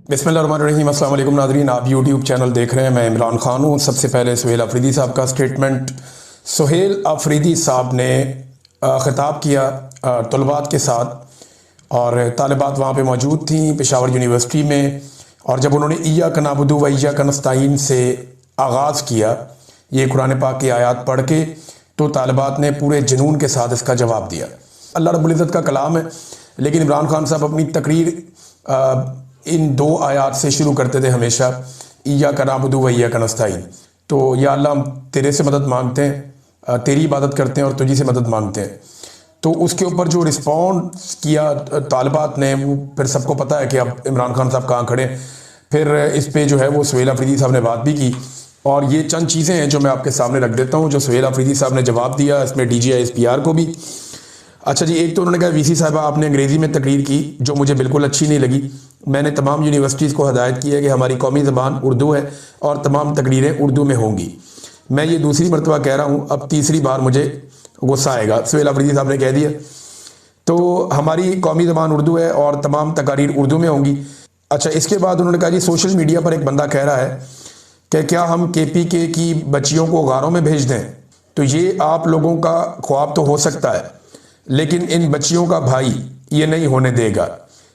बिस्मिल्लाहिर्रहमानिर्रहीम। अस्सलाम वालेकुम नाज़रीन, आप यूट्यूब चैनल देख रहे हैं। मैं इमरान खान हूँ। सबसे पहले सुहेल अफरीदी साहब का स्टेटमेंट। सुहेल अफरीदी साहब ने ख़िताब किया तलबात के साथ और तालिबात वहाँ पे मौजूद थी पेशावर यूनिवर्सिटी में। और जब उन्होंने इय्याका नअबुदु व इय्याका नस्तईन से आगाज़ किया ये कुरान पाक की आयत पढ़ के, तो तालिबात ने पूरे जुनून के साथ इसका जवाब दिया। अल्लाह रब्बुल इज़्ज़त का कलाम है, लेकिन इमरान खान साहब अपनी तकरीर इन दो आयात से शुरू करते थे हमेशा, इय्याका नअबुदु व इय्याका नस्तईन। तो या अल्लाह हम तेरे से मदद मांगते हैं, तेरी इबादत करते हैं और तुझी से मदद मांगते हैं। तो उसके ऊपर जो रिस्पॉन्स किया तालिबात ने, वो फिर सबको पता है कि अब इमरान खान साहब कहाँ खड़े। फिर इस पे जो है वो सुहेल अफरीदी साहब ने बात भी की और ये चंद चीज़ें हैं जो मैं आपके सामने रख देता हूँ जो सुहेल अफरीदी साहब ने जवाब दिया, इसमें DGISPR को भी। अच्छा जी, एक तो उन्होंने कहा VC साहबा आपने अंग्रेज़ी में तकरीर की जो मुझे बिल्कुल अच्छी नहीं लगी। मैंने तमाम यूनिवर्सिटीज़ को हदायत की है कि हमारी कौमी ज़बान उर्दू है और तमाम तकरीरें उर्दू में होंगी। मैं ये दूसरी मरतबा कह रहा हूँ, अब तीसरी बार मुझे गुस्सा आएगा। सुहेल अफरीदी साहब ने कह दिया तो हमारी कौमी ज़बान उर्दू है और तमाम तकारीर उर्दू में होंगी। अच्छा, इसके बाद उन्होंने कहा जी सोशल मीडिया पर एक बंदा कह रहा है कि क्या हम KPK की बच्चियों को गारों में भेज दें। तो ये आप लोगों का ख्वाब तो हो सकता है, लेकिन इन बच्चियों का भाई ये नहीं होने देगा।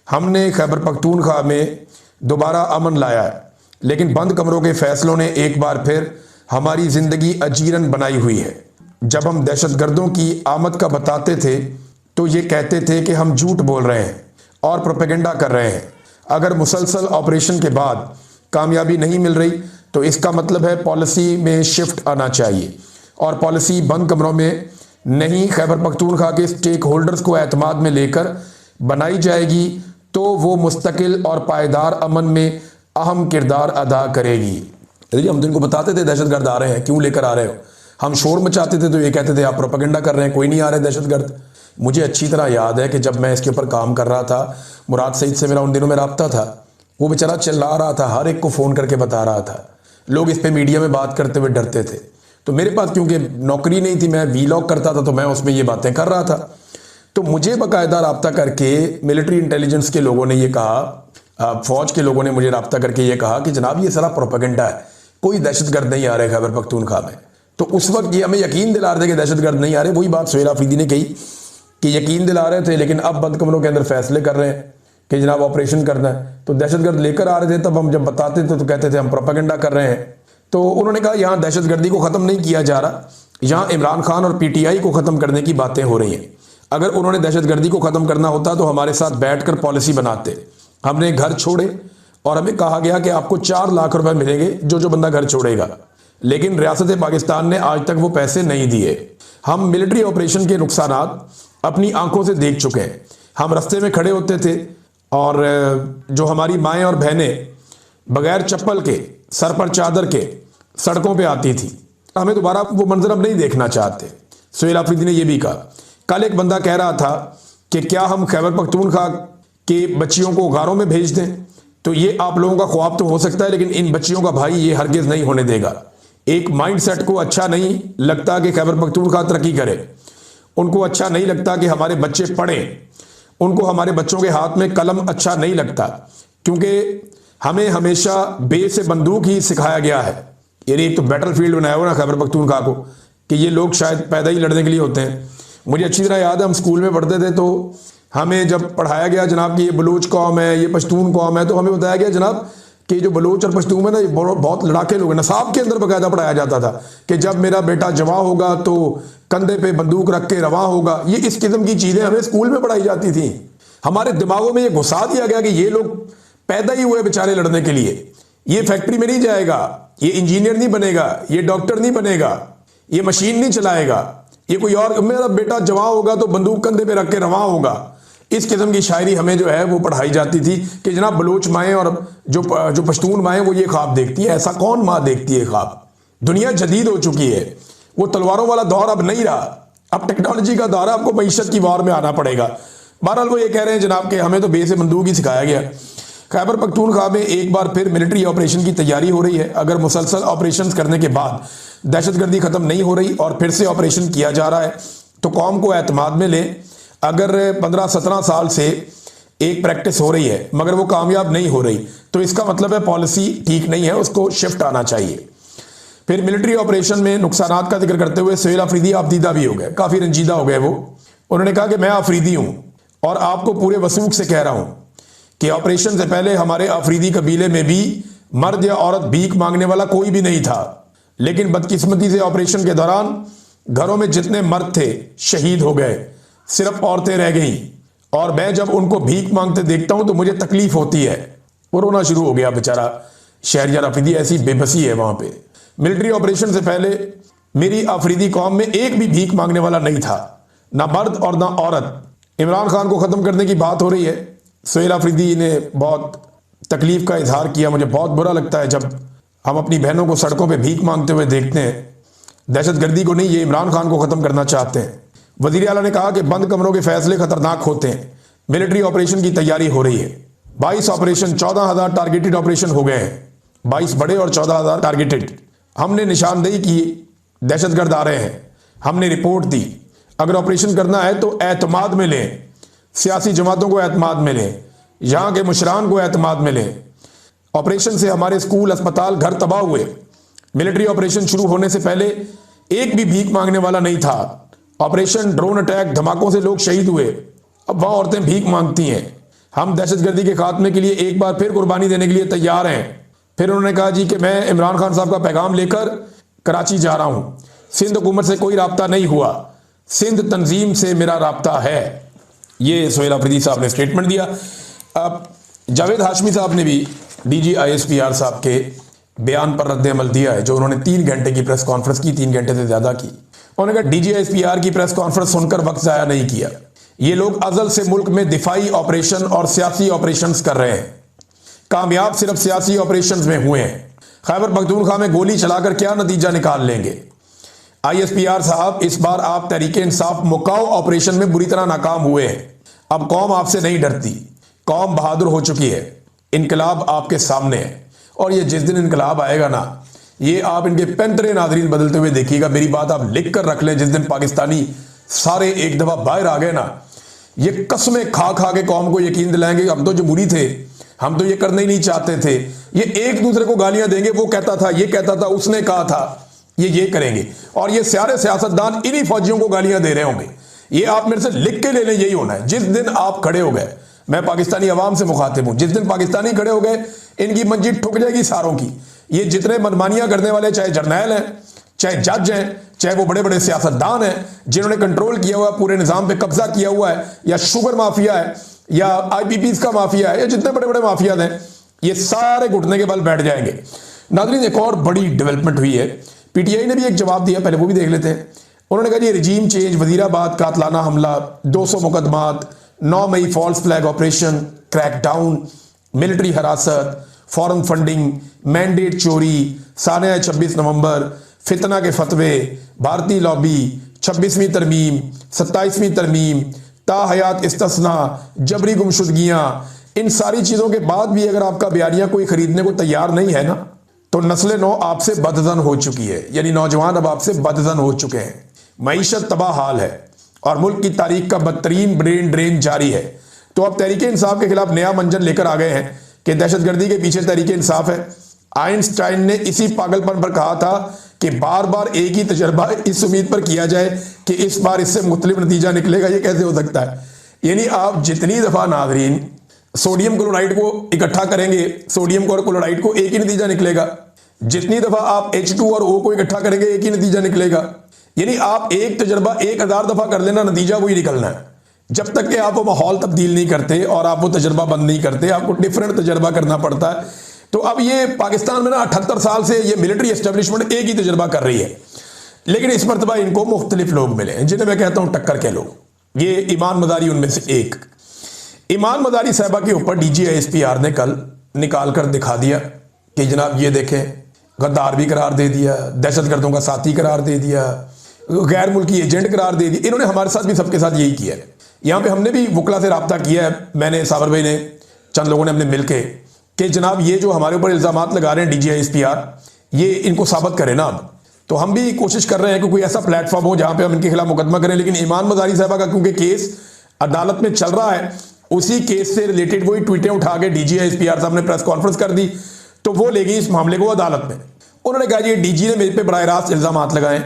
हमने खैबर पख्तूनख्वा में दोबारा अमन लाया है, लेकिन बंद कमरों के फैसलों ने एक बार फिर हमारी ज़िंदगी अजीरन बनाई हुई है। जब हम दहशतगर्दों की आमद का बताते थे तो ये कहते थे कि हम झूठ बोल रहे हैं और प्रोपेगेंडा कर रहे हैं। अगर मुसलसल ऑपरेशन के बाद कामयाबी नहीं मिल रही तो इसका मतलब है पॉलिसी में शिफ्ट आना चाहिए और पॉलिसी बंद कमरों में नहीं, खैबर पख्तूनख्वा के स्टेक होल्डर्स को एतमाद में लेकर बनाई जाएगी तो वो मुस्तकिल और पायदार अमन में अहम किरदार अदा करेगी। हम तो इनको बताते थे दहशतगर्द आ रहे हैं, क्यों लेकर आ रहे हो। हम शोर मचाते थे तो ये कहते थे आप प्रोपेगेंडा कर रहे हैं, कोई नहीं आ रहे दहशतगर्द। मुझे अच्छी तरह याद है कि जब मैं इसके ऊपर काम कर रहा था, मुराद सईद से मेरा उन दिनों में रब्ता था। वो बेचारा चिल्ला रहा था, हर एक को फ़ोन करके बता रहा था। लोग इस पर मीडिया में बात करते हुए डरते थे। तो मेरे पास क्योंकि नौकरी नहीं थी, मैं वीलॉग करता था, तो मैं उसमें ये बातें कर रहा था। तो मुझे बाकायदा रब्ता करके मिलिट्री इंटेलिजेंस के लोगों ने ये कहा, फ़ौज के लोगों ने मुझे रब्ता करके ये कहा कि जनाब ये सारा प्रोपेगेंडा है, कोई दहशतगर्द नहीं आ रहे खैबर पख्तूनख्वा में। तो उस वक्त ये हमें यकीन दिला रहे थे कि दहशतगर्द नहीं आ रहे। वही बात सुहेल अफरीदी ने कही कि यकीन दिला रहे थे, लेकिन अब बंद कमरों के अंदर फैसले कर रहे हैं कि जनाब ऑपरेशन करना है। तो दहशतगर्द लेकर आ रहे थे, तब हम जब बताते थे तो कहते थे हम प्रोपेगेंडा कर रहे हैं। तो उन्होंने कहा यहाँ दहशतगर्दी को ख़त्म नहीं किया जा रहा, यहाँ इमरान खान और PTI को ख़त्म करने की बातें हो रही हैं। अगर उन्होंने दहशतगर्दी को ख़त्म करना होता तो हमारे साथ बैठकर पॉलिसी बनाते। हमने घर छोड़े और हमें कहा गया कि आपको 4 लाख रुपए मिलेंगे जो बंदा घर छोड़ेगा, लेकिन रियासत पाकिस्तान ने आज तक वो पैसे नहीं दिए। हम मिलिट्री ऑपरेशन के नुकसानात अपनी आंखों से देख चुके हैं। हम रास्ते में खड़े होते थे और जो हमारी माएँ और बहनें बगैर चप्पल के, सर पर चादर के सड़कों पे आती थी, हमें दोबारा वो मंजर अब नहीं देखना चाहते। सुहेल अफरीदी ने यह भी कहा। कल एक बंदा कह रहा था कि क्या हम खैबर पख्तूनख्वा के बच्चियों को गारों में भेज दें। तो ये आप लोगों का ख्वाब तो हो सकता है, लेकिन इन बच्चियों का भाई ये हरगिज़ नहीं होने देगा। एक माइंडसेट को अच्छा नहीं लगता कि खैबर पख्तूनख्वा तरक्की करे, उनको अच्छा नहीं लगता कि हमारे बच्चे पढ़ें, उनको हमारे बच्चों के हाथ में कलम अच्छा नहीं लगता, क्योंकि हमें हमेशा बे से बंदूक ही सिखाया गया है। यानी एक तो बैटल फील्ड बनाया हुआ ना खैबर पख्तूनख्वा को कि ये लोग शायद पैदा ही लड़ने के लिए होते हैं। मुझे अच्छी तरह याद है, हम स्कूल में पढ़ते थे तो हमें जब पढ़ाया गया जनाब कि ये बलूच कौम है, ये पश्तून कौम है, तो हमें बताया गया जनाब कि जो बलूच और पश्तून है ना, ये बहुत लड़ाके लोग हैं। नसाब के अंदर बाकायदा पढ़ाया जाता था कि जब मेरा बेटा जवां होगा तो कंधे पे बंदूक रख के रवां होगा। ये इस किस्म की चीज़ें हमें स्कूल में पढ़ाई जाती थी। हमारे दिमागों में ये घुसा दिया गया कि ये लोग पैदा ही हुए बेचारे लड़ने के लिए। ये फैक्ट्री में नहीं जाएगा, ये इंजीनियर नहीं बनेगा, ये डॉक्टर नहीं बनेगा, ये मशीन नहीं चलाएगा, ये कोई और, मेरा बेटा जवां होगा तो बंदूक कंधे पे रख के रवां होगा। इस किस्म की शायरी हमें जो है वो पढ़ाई जाती थी कि जनाब बलोच माएँ और जो पश्तून माएँ वो ये ख्वाब देखती है। ऐसा कौन माँ देखती है ख्वाब। दुनिया जदीद हो चुकी है, वो तलवारों वाला दौर अब नहीं रहा, अब टेक्नोलॉजी का दौर है, आपको मईशत की वार में आना पड़ेगा। बहरहाल वो ये कह रहे हैं जनाब कि हमें तो बे से बंदूक ही सिखाया गया। खैबर पख्तूनख्वा में एक बार फिर मिलिट्री ऑपरेशन की तैयारी हो रही है। अगर मुसलसल ऑपरेशन करने के बाद दहशतगर्दी ख़त्म नहीं हो रही और फिर से ऑपरेशन किया जा रहा है तो कौम को एतमाद में लें। अगर 15-17 साल से एक प्रैक्टिस हो रही है मगर वो कामयाब नहीं हो रही तो इसका मतलब है पॉलिसी ठीक नहीं है, उसको शिफ्ट आना चाहिए। फिर मिलिट्री ऑपरेशन में नुकसानात का जिक्र करते हुए सुहेल अफरीदी आपदीदा भी हो गए, काफ़ी रंजीदा हो गए वो। उन्होंने कहा कि मैं अफरीदी हूँ और आपको पूरे वसूख से कह रहा हूँ कि ऑपरेशन से पहले हमारे अफरीदी कबीले में भी मर्द या औरत भीख मांगने वाला कोई भी नहीं था, लेकिन बदकिस्मती से ऑपरेशन के दौरान घरों में जितने मर्द थे शहीद हो गए, सिर्फ औरतें रह गईं। और मैं जब उनको भीख मांगते देखता हूं तो मुझे तकलीफ होती है। वो रोना शुरू हो गया बेचारा शहरियार अफरीदी, ऐसी बेबसी है वहां पे। मिलिट्री ऑपरेशन से पहले मेरी अफरीदी कौम में एक भी भीख मांगने वाला नहीं था, ना मर्द और ना औरत। इमरान खान को ख़त्म करने की बात हो रही है। सुहेल अफरीदी ने बहुत तकलीफ का इजहार किया। मुझे बहुत बुरा लगता है जब हम अपनी बहनों को सड़कों पे भीख मांगते हुए देखते हैं। दहशतगर्दी को नहीं, ये इमरान खान को ख़त्म करना चाहते हैं। वज़ीर आला ने कहा कि बंद कमरों के फैसले खतरनाक होते हैं। मिलिट्री ऑपरेशन की तैयारी हो रही है। 22 ऑपरेशन, 14,000 टारगेटेड ऑपरेशन हो गए हैं। 22 बड़े और 14,000 टारगेटेड। हमने निशानदेही की, दहशतगर्द आ रहे हैं, हमने रिपोर्ट दी। अगर ऑपरेशन करना है तो एतमाद में लें, सियासी जमातों को एतमाद में लें, यहाँ के मुशरान को एतमाद में लें। ऑपरेशन से हमारे स्कूल, अस्पताल, घर तबाह हुए। मिलिट्री ऑपरेशन शुरू होने से पहले एक भी भीख मांगने वाला नहीं था। ऑपरेशन ड्रोन अटैक, धमाकों से लोग शहीद हुए। अब वहाँ औरतें भीख मांगती हैं। हम दहशतगर्दी के खात्मे के लिए एक बार फिर कुर्बानी देने के लिए तैयार हैं। फिर उन्होंने कहा जी कि मैं इमरान खान साहब का पैगाम लेकर कराची जा रहा हूँ। सिंध हुकूमत से कोई राब्ता नहीं हुआ, सिंध तंजीम से मेरा राब्ता है। ये सुहेल अफरीदी साहब ने स्टेटमेंट दिया। अब जावेद हाशमी साहब ने भी DG ISPR साहब के बयान पर रद्द अमल दिया है, जो उन्होंने 3 घंटे की प्रेस कॉन्फ्रेंस की, 3 घंटे से ज़्यादा की। उन्होंने कहा DG ISPR की प्रेस कॉन्फ्रेंस सुनकर वक्त ज़ाया नहीं किया। ये लोग अजल से मुल्क में दिफाई ऑपरेशन और सियासी ऑपरेशंस कर रहे हैं। कामयाब सिर्फ सियासी ऑपरेशंस में हुए हैं। खैबर पख्तूनख्वा में गोली चलाकर क्या नतीजा निकाल लेंगे? ISPR साहब, इस बार आप तहरीक इंसाफ मुकाओ ऑपरेशन में बुरी तरह नाकाम हुए हैं। अब कौम आपसे नहीं डरती, कौम बहादुर हो चुकी है। इनकलाब आपके सामने है और ये जिस दिन इनकलाब आएगा ना, ये आप इनके पैंतरे नाजरीन बदलते हुए देखिएगा। मेरी बात आप लिख कर रख लें। जिस दिन पाकिस्तानी सारे एक दफा बाहर आ गए ना, ये कस्में खा खा के कौम को यकीन दिलाएंगे हम तो जमहूरी थे, हम तो ये करना ही नहीं चाहते थे। ये एक दूसरे को गालियां देंगे, वो कहता था, ये कहता था, उसने कहा था, ये करेंगे। और ये सारे सियासतदान इन्हीं फौजियों को गालियां दे रहे होंगे। ये आप मेरे से लिख के ले लें, यही होना है। जिस दिन आप खड़े हो गए, मैं पाकिस्तानी अवाम से मुखातिब हूं, जिस दिन पाकिस्तानी खड़े हो गए, इनकी मंजी ठुक जाएगी सारों की। ये जितने मनमानियां करने वाले, चाहे जर्नैल हैं, चाहे जज हैं, चाहे वो बड़े बड़े सियासतदान हैं जिन्होंने कंट्रोल किया हुआ है, पूरे निज़ाम पे कब्जा किया हुआ है, या शुगर माफिया है, या IPPs का माफिया है, या जितने बड़े बड़े माफिया हैं, ये सारे घुटने के बल बैठ जाएंगे। नाज़रीन, एक और बड़ी डेवलपमेंट हुई है। PTI ने भी एक जवाब दिया, पहले वो भी देख लेते हैं। उन्होंने कहा जी रिजीम चेंज, वजीराबाद कातलाना हमला, 200 मुकदमात, 9 मई false flag operation, crackdown, military हरासत, फॉरेन फंडिंग, मैंडेट चोरी, सानिया 26 नवंबर, फितना के फतवे, भारतीय लॉबी, 26वीं तरमीम, 27वीं तरमीम, ताहयात इस्तिस्ना, जबरी गुमशुदगियाँ, इन सारी चीज़ों के बाद भी अगर आपका बयानिया कोई खरीदने को तैयार नहीं है ना, तो नस्ल नौ आपसे बदजन हो चुकी है। यानी नौजवान अब आपसे बदजन हो चुके हैं। मईशत तबाह हाल है और मुल्क की तारीख का बदतरीन ब्रेन ड्रेन जारी है। तो अब तहरीक इंसाफ के खिलाफ नया मंजर लेकर आ गए हैं कि दहशतगर्दी के पीछे तहरीक इंसाफ है। आइंस्टाइन ने इसी पागलपन पर कहा था कि बार बार एक ही तजर्बा इस उम्मीद पर किया जाए कि इस बार इससे मुख्तलिफ नतीजा निकलेगा। ये कैसे हो सकता है? यानी आप जितनी दफ़ा नाज़रीन सोडियम क्लोराइड को इकट्ठा करेंगे, सोडियम और क्लोराइड को, एक ही नतीजा निकलेगा। जितनी दफ़ा आप H2 और O को इकट्ठा करेंगे, एक ही नतीजा निकलेगा। यानी आप एक तजर्बा 1000 दफ़ा कर लेना, नतीजा वही निकलना है। जब तक कि आप वो माहौल तब्दील नहीं करते और आप वो तजर्बा बंद नहीं करते, आपको डिफरेंट तजर्बा करना पड़ता है। तो अब ये पाकिस्तान में ना 78 साल से ये मिलिट्री एस्टेब्लिशमेंट एक ही तजर्बा कर रही है, लेकिन इस मरतबा इनको मुख्तलिफ लोग मिले हैं जिन्हें मैं कहता हूँ टक्कर के लोग। ये ईमान मदारी उनमें से एक। ईमान मदारी साहबा के ऊपर DG ISPR ने कल निकाल कर दिखा दिया कि जनाब ये देखें, गद्दार भी करार दे दिया, दहशतगर्दों का साथी करार दे दिया, गैर मुल्की एजेंट करार दे दिया। इन्होंने हमारे साथ भी सबके साथ यही किया है। यहाँ पे हमने भी वकला से रब्ता किया है, मैंने, साबर भाई ने, चंद लोगों ने हमने मिल के, कि जनाब ये जो हमारे ऊपर इल्ज़ामात लगा रहे हैं DG ISPR, ये इनको साबित करें ना। अब तो हम भी कोशिश कर रहे हैं कि कोई ऐसा प्लेटफॉर्म हो जहाँ पे हम इनके खिलाफ मुकदमा करें। लेकिन ईमान मदारी साहबा का क्योंकि केस अदालत में चल रहा है, उसी केस से रिलेटेड वही ट्वीटें उठा के DGISPR साहब ने प्रेस कॉन्फ्रेंस कर दी, तो वो ले गई इस मामले को अदालत में। उन्होंने कहा जी DG ने मेरे पे बराह रास्त इल्जाम लगाए,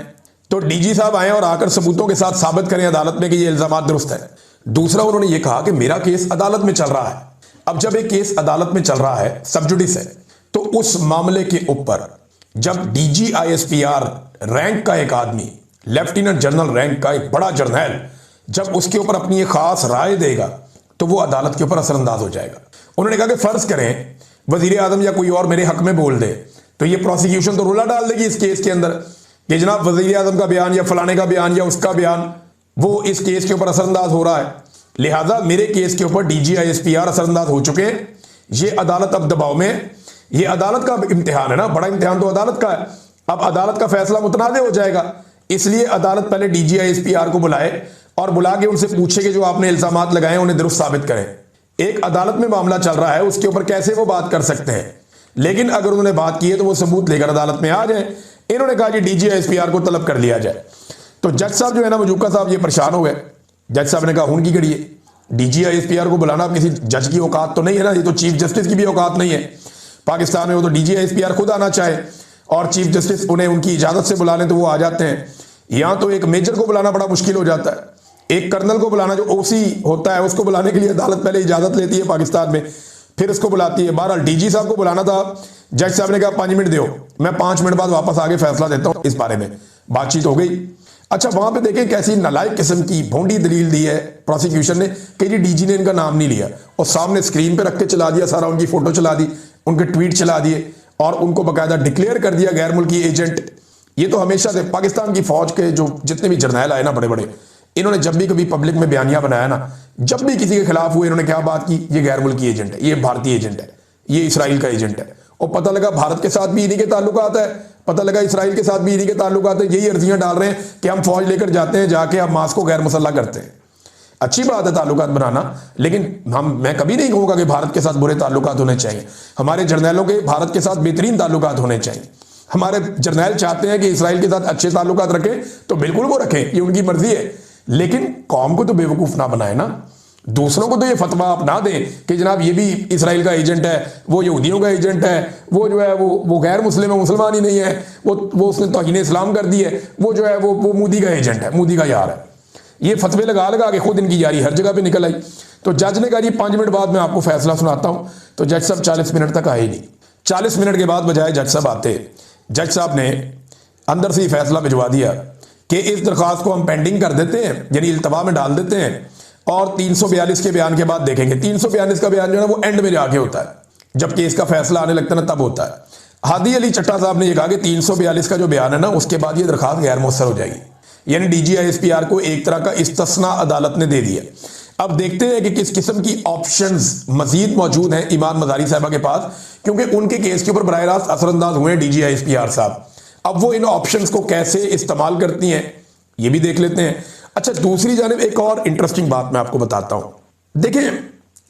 तो DG साहब आए और आकर सबूतों के साथ साबित करें अदालत में कि ये इल्जाम दुरुस्त है। दूसरा, उन्होंने ये कहा कि मेरा केस अदालत में चल रहा है। अब जब एक केस अदालत में चल रहा है, सब जुडिस है, तो उस मामले के ऊपर जब DGISPR रैंक का एक आदमी, लेफ्टिनेंट जनरल रैंक का एक बड़ा जर्नैल, जब उसके ऊपर अपनी एक खास राय देगा तो वो अदालत के ऊपर असरअंदाज हो जाएगा। उन्होंने कहा कि फर्ज करें वजीर आजम या कोई और मेरे हक में बोल दे, तो ये प्रोसिक्यूशन तो रोला डाल देगी इस केस के अंदर कि जनाब वजीर आजम का बयान या फलाने का बयान या उसका बयान वो इस केस के ऊपर असरअंदाज हो रहा है। लिहाजा मेरे केस के ऊपर DGISPR असरअंदाज हो चुके हैं। ये अदालत अब दबाव में, ये अदालत का इम्तिहान है ना, बड़ा इम्तिहान तो अदालत का है। अब अदालत का फैसला मुतनाज़ हो जाएगा, इसलिए अदालत पहले DGISPR को बुलाए और बुला के उनसे पूछे कि जो आपने इल्जामात लगाए उन्हें दुरुस्त साबित करें। एक अदालत में मामला चल रहा है, उसके ऊपर कैसे वो बात कर सकते हैं? लेकिन अगर उन्होंने बात की है तो वो सबूत लेकर अदालत में आ जाए। इन्होंने कहा कि DGISPR को तलब कर लिया जाए। तो जज साहब जो है ना, मजूका साहब, ये परेशान हो गए। जज साहब ने कहा हुन की घड़ी है, DGISPR को बुलाना किसी जज की औकात तो नहीं है ना, ये तो चीफ जस्टिस की भी औकात नहीं है पाकिस्तान में। वो तो DGISPR खुद आना चाहे और चीफ जस्टिस उन्हें उनकी इजाजत से बुला लें तो वो आ जाते हैं। यहां तो एक मेजर को बुलाना बड़ा मुश्किल हो जाता है, एक कर्नल को बुलाना, जो OC होता है उसको बुलाने के लिए अदालत पहले इजाजत लेती है पाकिस्तान में, फिर उसको बुलाती है। बहरहाल DG साहब को बुलाना था। जज साहब ने कहा 5 मिनट दो, मैं 5 मिनट बाद वापस आके फैसला देता हूं। इस बारे में बातचीत हो गई। अच्छा, वहां पे देखें कैसी नालायक किस्म की भोंडी दलील दी है प्रोसिक्यूशन ने कि जी DG ने इनका नाम नहीं लिया, और सामने स्क्रीन पे रख के चला दिया, सारा उनकी फोटो चला दी, उनके ट्वीट चला दिए और उनको बाकायदा डिक्लेयर कर दिया गैर मुल्की एजेंट। ये तो हमेशा से पाकिस्तान की फौज के जो जितने भी जर्नैल आए ना बड़े बड़े, इन्होंने जब भी कभी पब्लिक में बयानिया बनाया ना, जब भी किसी के खिलाफ हुए, इन्होंने क्या बात की, ये गैर मुल्की एजेंट है, ये भारतीय एजेंट है, ये इसराइल का एजेंट है। और पता लगा भारत के साथ भी इन्हीं के ताल्लुकात है, पता लगा इसराइल के साथ भी इन्हीं के ताल्लुकात है। यही अर्जियां डाल रहे हैं कि हम फौज लेकर जाते हैं, जाके हमास को गैर मुसल्लह करते हैं। अच्छी बात है ताल्लुकात बनाना, लेकिन मैं कभी नहीं कहूंगा कि भारत के साथ बुरे ताल्लुकात होने चाहिए। हमारे जर्नैलों के भारत के साथ बेहतरीन ताल्लुकात होने चाहिए। हमारे जर्नैल चाहते हैं कि इसराइल के साथ अच्छे ताल्लुकात रखें, तो बिल्कुल वो रखें, ये उनकी मर्जी है। लेकिन कौम को तो बेवकूफ ना बनाए ना, दूसरों को तो ये फतवा अपना दें कि जनाब ये भी इसराइल का एजेंट है, वो यहूदियों का एजेंट है, वो जो है वो गैर मुस्लिम है, मुसलमान ही नहीं है, वो उसने तौहीन इस्लाम कर दी है, वो जो है वो मोदी का एजेंट है, मोदी का यार है। ये फतवे लगा लगा के खुद इनकी यारी हर जगह पे निकल आई। तो जज ने कहा जी 5 मिनट बाद मैं आपको फैसला सुनाता हूं। तो जज साहब 40 मिनट तक आए नहीं। 40 मिनट के बाद बजाय जज साहब आते, जज साहब ने अंदर से ही फैसला भिजवा दिया कि इस दरख्वास्त को हम पेंडिंग कर देते हैं, यानी इल्तवा में डाल देते हैं, और 342 के बयान के बाद देखेंगे। 342 का बयान जो है वो एंड में जाके होता है, जब केस का फैसला आने लगता है ना, तब होता है। हादी अली चट्टा साहब ने यह कहा कि 342 का जो बयान है ना, उसके बाद ये दरख्वास्त गैर मुअस्सर हो जाएगी, यानी DGISPR को एक तरह का इस्तिस्ना अदालत ने दे दिया। अब देखते हैं कि किस किस्म की ऑप्शंस मजीद मौजूद हैं ईमान मजारी साहबा के पास, क्योंकि उनके केस के ऊपर बराह रास्त असरअंदाज हुए हैं DGISPR साहब। अब वो इन ऑप्शंस को कैसे इस्तेमाल करती हैं ये भी देख लेते हैं। अच्छा, दूसरी जानिब एक और इंटरेस्टिंग बात मैं आपको बताता हूं। देखें,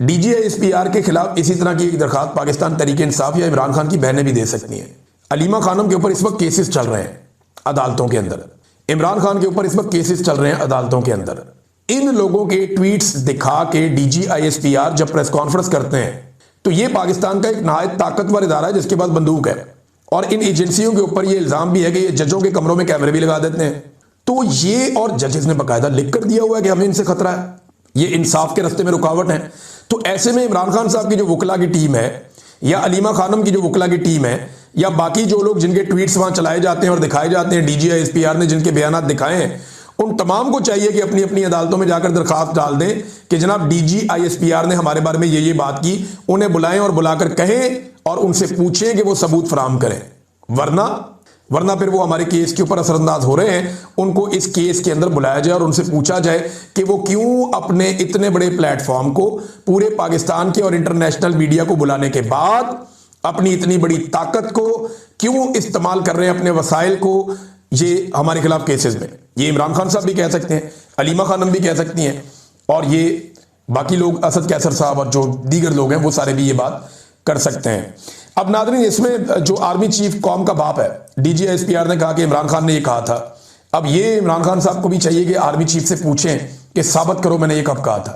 DGISPR के खिलाफ इसी तरह की एक दरखास्त पाकिस्तान तहरीक इंसाफ या इमरान खान की बहनें भी दे सकती हैं। अलीमा खानम के ऊपर इस वक्त केसेस चल रहे हैं अदालतों के अंदर, इमरान खान के ऊपर इस वक्त केसेस चल रहे हैं अदालतों के अंदर। इन लोगों के ट्वीट्स दिखा के DGISPR जब प्रेस कॉन्फ्रेंस करते हैं तो ये पाकिस्तान का एक नहायत ताकतवर इदारा है जिसके पास बंदूक है, और इन एजेंसियों के ऊपर ये इल्जाम भी है कि ये जजों के कमरों में कैमरे भी लगा देते हैं। तो ये, और जजेस ने बाकायदा लिख कर दिया हुआ है कि हमें इनसे खतरा है, ये इंसाफ के रास्ते में रुकावट है। तो ऐसे में इमरान खान साहब की जो वकला की टीम है, या अलीमा खानम की जो वकला की टीम है, या बाकी जो लोग जिनके ट्वीट्स वहां चलाए जाते हैं और दिखाए जाते हैं, DGISPR ने जिनके बयान दिखाए हैं, उन तमाम को चाहिए कि अपनी अपनी अदालतों में जाकर दरखास्त डाल दें कि जनाब DGISPR ने हमारे बारे में ये बात की। उन्हें बुलाएं और बुलाकर कहें और उनसे पूछें कि वो सबूत फराहम करें, वरना फिर वो हमारे केस के ऊपर असरअंदाज हो रहे हैं। उनको इस केस के अंदर बुलाया जाए और उनसे पूछा जाए कि वो क्यों अपने इतने बड़े प्लेटफॉर्म को, पूरे पाकिस्तान के और इंटरनेशनल मीडिया को बुलाने के बाद अपनी इतनी बड़ी ताकत को क्यों इस्तेमाल कर रहे हैं, अपने वसाइल को, ये हमारे खिलाफ केसेस में। ये इमरान खान साहब भी कह सकते हैं, अलीमा खानम भी कह सकती हैं, और ये बाकी लोग, असद कैसर साहब और जो दीगर लोग हैं, वो सारे भी ये बात कर सकते हैं। अब नाज़रीन, इसमें जो आर्मी चीफ कौम का बाप है, DGISPR ने कहा कि इमरान खान ने ये कहा था। अब ये इमरान खान साहब को भी चाहिए कि आर्मी चीफ से पूछें कि साबित करो मैंने ये कब कहा था,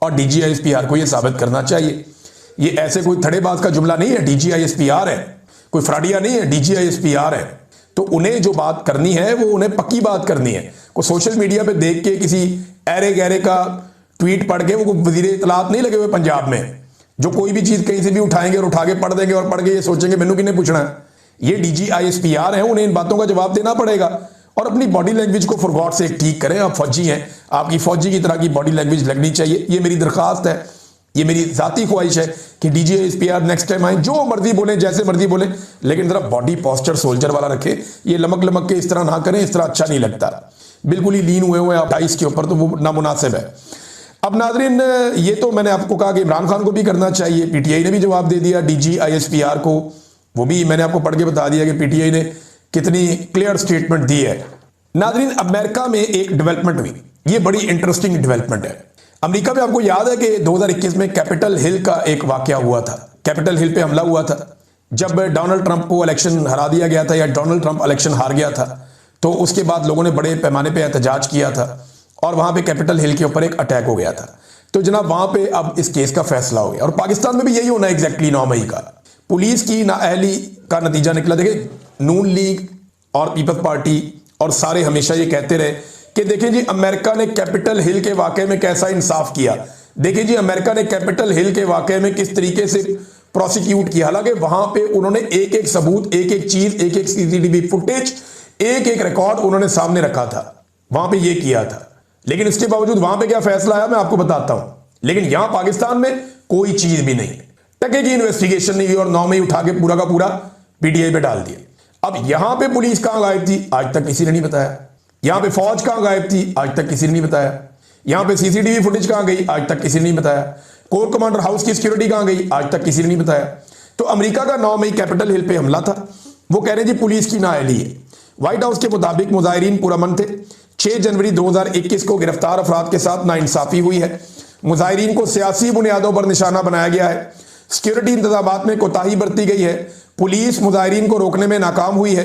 और DGISPR को यह साबित करना चाहिए। ये ऐसे कोई थड़ेबाज का जुमला नहीं है, DGISPR है, कोई फ्रॉडिया नहीं है, DGISPR है। तो उन्हें जो बात करनी है वो उन्हें पक्की बात करनी है। कोई सोशल मीडिया पे देख के किसी ऐरे गहरे का ट्वीट पढ़ के, वो वजीर इतलात नहीं लगे हुए पंजाब में जो कोई भी चीज कहीं से भी उठाएंगे और उठा के पढ़ देंगे और पढ़ के ये सोचेंगे मैनू किन्हें पूछना है। ये DGISPR है, उन्हें इन बातों का जवाब देना पड़ेगा और अपनी बॉडी लैंग्वेज को फॉर गॉड से ठीक करें। आप फौजी हैं, आपकी फौजी की तरह की बॉडी लैंग्वेज लगनी चाहिए। ये मेरी दरखास्त है, ये मेरी जाती ख्वाहिश है कि DGISPR नेक्स्ट टाइम आए, जो मर्जी बोले, जैसे मर्जी बोले, लेकिन जरा बॉडी पोस्चर सोल्जर वाला रखे। ये लमक लमक के इस तरह ना करें, इस तरह अच्छा नहीं लगता। बिल्कुल ही लीन हुए आप 28 के ऊपर, तो वो नामुनासिब है। अब नाजरीन, ये तो मैंने आपको कहा कि इमरान खान को भी करना चाहिए। PTI ने भी जवाब दे दिया DGISPR को, वो भी मैंने आपको पढ़ के बता दिया कि PTI ने कितनी क्लियर स्टेटमेंट दी है। नाजरीन, अमेरिका में एक डेवलपमेंट हुई, ये बड़ी इंटरेस्टिंग डेवलपमेंट है। अमेरिका में आपको याद है कि 2021 में कैपिटल हिल का एक वाकया हुआ था। कैपिटल हिल पे हमला हुआ था जब डोनाल्ड ट्रंप को इलेक्शन हरा दिया गया था, या डोनाल्ड ट्रंप इलेक्शन हार गया था। तो उसके बाद लोगों ने बड़े पैमाने पे एहतजाज किया था और वहां पे कैपिटल हिल के ऊपर एक अटैक हो गया था। तो जनाब वहां पे अब इस केस का फैसला हो गया और पाकिस्तान में भी यही होना है एग्जैक्टली 9 मई का। पुलिस की नाअहली का नतीजा निकला। देखिए, नून लीग और पीपल्स पार्टी और सारे हमेशा ये कहते रहे कि देखिए जी, अमेरिका ने कैपिटल हिल के वाकये में कैसा इंसाफ किया। देखिए जी, अमेरिका ने कैपिटल हिल के वाकये में किस तरीके से प्रोसिक्यूट किया। हालांकि वहां पे उन्होंने एक एक सबूत, एक एक चीज, एक एक CCTV फुटेज, एक एक रिकॉर्ड उन्होंने सामने रखा था, वहां पे ये किया था। लेकिन इसके बावजूद वहां पे क्या फैसला आया मैं आपको बताता हूं। लेकिन यहां पाकिस्तान में कोई चीज भी नहीं, टके की इन्वेस्टिगेशन नहीं हुई और 9 मई उठा के पूरा का पूरा PTI पे डाल दिया। अब यहां पे पुलिस कहां गायब थी, आज तक किसी ने नहीं बताया। यहां पे फौज कहां गायब थी, आज तक किसी ने नहीं बताया। यहां पे CCTV फुटेज कहां गई, आज तक किसी ने नहीं बताया। कोर कमांडर हाउस की सिक्योरिटी कहां गई, आज तक किसी ने नहीं बताया। तो अमेरिका का 9 मई कैपिटल हिल पे हमला था, वो कह रहे जी पुलिस की नाअहली है। व्हाइट हाउस के मुताबिक मुजाहिरीन पुरअमन थे। 6 जनवरी 2021 को गिरफ्तार अफराद के साथ नाइंसाफी हुई है। मुजाहिरीन को सियासी बुनियादों पर निशाना बनाया गया है। सिक्योरिटी इंतजामात में कोताही बरती गई है। पुलिस मुजाहिरीन को रोकने में नाकाम हुई है।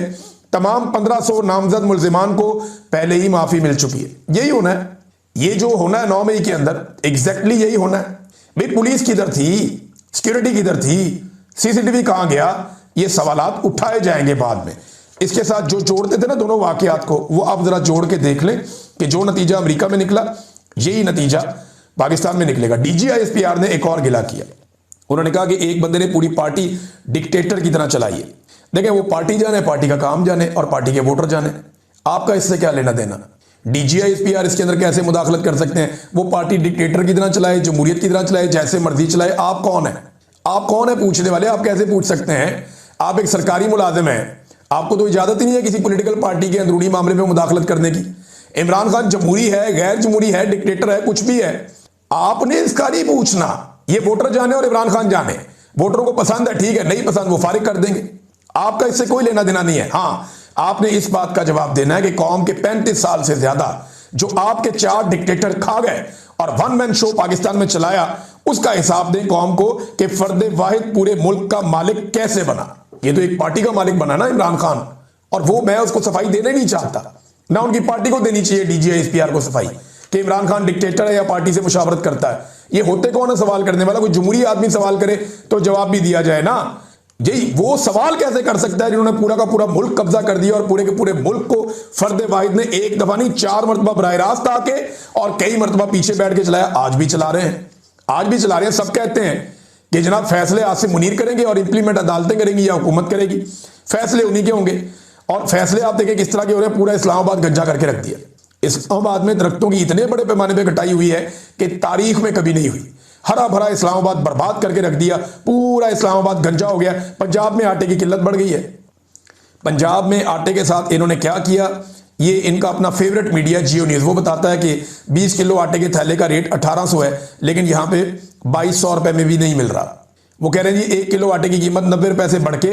तमाम 1500 नामजद मुल्जिमान को पहले ही माफी मिल चुकी है। यही होना है, ये जो होना है 9 मई के अंदर, एग्जैक्टली यही होना है। भाई पुलिस किधर थी, सिक्योरिटी किधर थी, CCTV कहां गया, ये सवालात उठाए जाएंगे बाद में। इसके साथ जो जोड़ते थे ना दोनों वाकयात को, वो आप जरा जोड़ के देख लें कि जो नतीजा अमेरिका में निकला यही नतीजा पाकिस्तान में निकलेगा। DGISPR ने एक और गिला किया। उन्होंने कहा कि एक बंदे ने पूरी पार्टी डिक्टेटर की तरह चलाई है। देखें, वो पार्टी जाने, पार्टी का काम जाने और पार्टी के वोटर जाने, आपका इससे क्या लेना देना। DGISPR इसके अंदर कैसे मुदाखलत कर सकते हैं। वो पार्टी डिक्टेटर की तरह चलाए, जमहूरियत की तरह चलाए, जैसे मर्जी चलाए। आप कौन है, आप कौन है पूछने वाले। आप कैसे पूछ सकते हैं, आप एक सरकारी मुलाजिम हैं, आपको तो इजाजत ही नहीं है किसी पॉलिटिकल पार्टी के अंदरूनी मामले में मुदाखलत करने की। इमरान खान जमहूरी है, गैर जमहूरी है, डिक्टेटर है, कुछ भी है, आपने इसका नहीं पूछना। ये वोटर जाने और इमरान खान जाने, वोटरों को पसंद है ठीक है, नहीं पसंद वो फारिग कर देंगे, आपका इससे कोई लेना देना नहीं है। हाँ, आपने इस बात का जवाब देना है कि कौम के 35 साल से ज्यादा जो आपके 4 डिक्टेटर खा गए और वन मैन शो पाकिस्तान में चलाया, उसका हिसाब दें कौम को कि फर्द वाहिद पूरे मुल्क का मालिक कैसे बना। ये तो एक पार्टी का मालिक बना ना इमरान खान, और वो मैं उसको सफाई देने नहीं चाहता, ना उनकी पार्टी को देनी चाहिए DGISPR को सफाई कि इमरान खान डिक्टेटर है या पार्टी से मुशावरत करता है। ये होते कौन है सवाल करने वाला, कोई जमहूरी आदमी सवाल करे तो जवाब भी दिया जाए ना। जी, वो सवाल कैसे कर सकता है जिन्होंने पूरा का पूरा मुल्क कब्जा कर दिया और पूरे के पूरे मुल्क को फर्द वाहिद ने एक दफा नहीं 4 मरतबा बराह रास्त आके और कई मरतबा पीछे बैठ के चलाया। आज भी चला रहे हैं, आज भी चला रहे हैं। सब कहते हैं कि जनाब फैसले आसिफ मुनीर करेंगे और इंप्लीमेंट अदालतें करेंगी या हुकूमत करेगी, फैसले उन्हीं के होंगे। और फैसले आप देखें किस तरह के हो रहे हैं। पूरा इस्लामाबाद गंजा करके रख दिया। इस्लामाबाद में दरख्तों की इतने बड़े पैमाने पर कटाई हुई है कि तारीख में कभी नहीं हुई। हरा भरा इस्लामाबाद बर्बाद करके रख दिया, पूरा इस्लामाबाद गंजा हो गया। पंजाब में आटे की किल्लत बढ़ गई है। पंजाब में आटे के साथ इन्होंने क्या किया, ये इनका अपना फेवरेट मीडिया जियो न्यूज़ वो बताता है कि 20 किलो आटे के थैले का रेट 1800 है, लेकिन यहाँ पे 2200 रुपए में भी नहीं मिल रहा। वो कह रहे हैं जी 1 किलो आटे की कीमत 90 रुपए से बढ़ के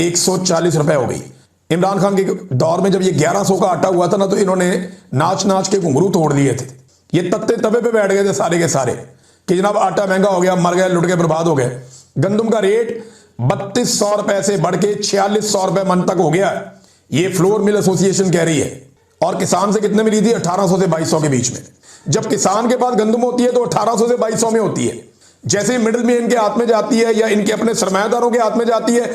140 रुपए हो गई। इमरान खान के दौर में जब ये 1100 का आटा हुआ था ना, तो इन्होंने नाच नाच के घुंघरू तोड़ लिए थे। ये तत्ते तवे पे बैठ गए थे सारे के सारे कि जनाब आटा महंगा हो गया, मर गए, लुट गए, बर्बाद हो गए। गंदम का रेट 3200 रुपए से बढ़ के 4600 रुपए मन तक हो गया। ये फ्लोर मिल एसोसिएशन कह रही है। और किसान से कितने में ली थी, 1800 से 2200 के बीच में। जब किसान के पास गंदम होती है तो 1800 से 2200 में होती है। जैसे मिडिल में इनके हाथ में जाती है या इनके अपने सरमायादारों के हाथ में जाती है